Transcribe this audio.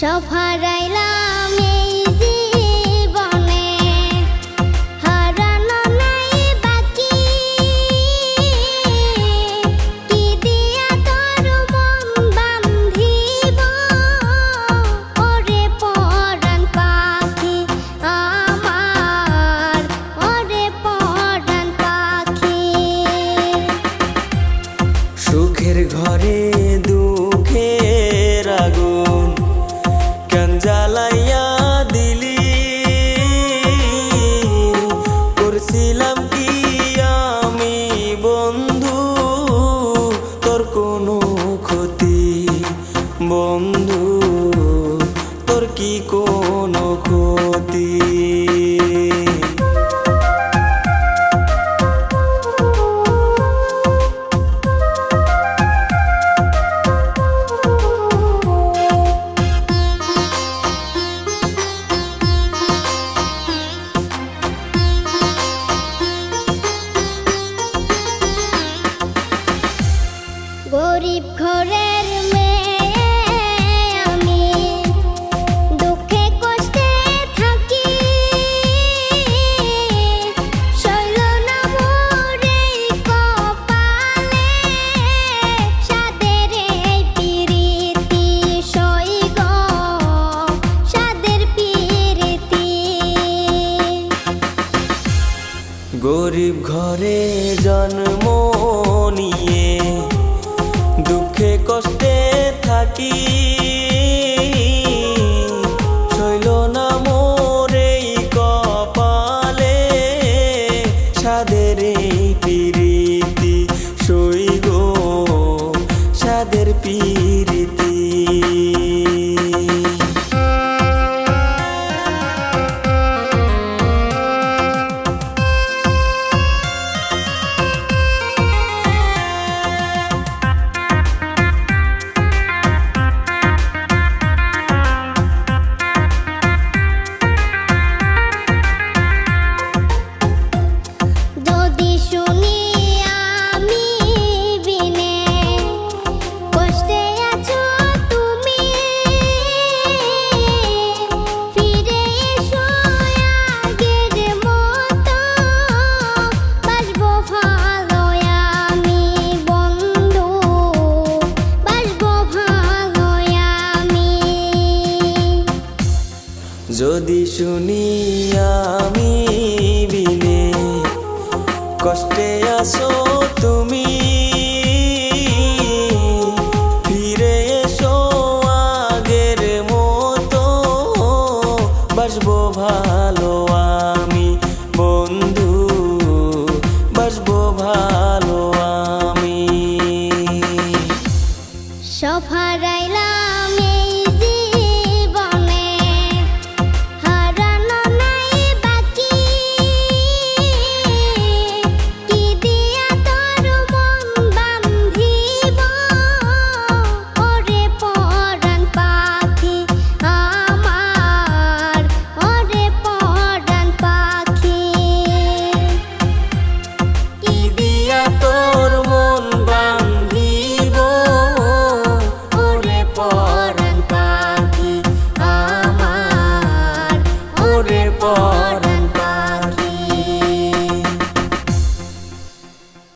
সব হারাইলাম এই জীবনে, হারানো নাই বাকি। কি দিয়া তোর মন বান্ধিব, ওরে পরাণ পাখি আমার, ওরে পরাণ পাখি। সুখের ঘরে দুঃখের আগুন কেন জ্বালাইয়া দিলি, করছিলাম কি আমি বন্ধু তোর কোনো ক্ষতি, বন্ধু তোর কি কোনো ক্ষতি। গরিব ঘরের মেয়ে আমি, দুঃখে কষ্টে থাকি। সইল না মোর এই কপালে, সাদের এই পিরিতি সই গো, সাদের পিরিতি। গরিব ঘরে জন্ম নিয়ে দুঃখে কষ্টে থাকি, সইল না মোর এই কপালে, সাদের এই পিরিতি সই গো, সাদের পিরিতি। যদি শুনি আমি বিনে কষ্টে আছো তুমি, ফিরে এসো আগের মতো, বাসবো ভালো আমি বন্ধু, বাসবো ভালো আমি। যদি শুনি আমি বিনে কষ্টে আছো তুমি, ফিরে এসো আগের মতো, বাসবো ভালো আমি বন্ধু, বাসবো ভালো আমি। সব হারাইলাম এই জীবনে, হারানো নাই বাকি। কি দিয়া তোর মন বান্ধিব, ওরে পরাণ পাখি আমার, ওরে পরাণ পাখি। কি দিয়া তোর মন বান্ধিব, ওরে পরাণ পাখি আমার, ওরে পরাণ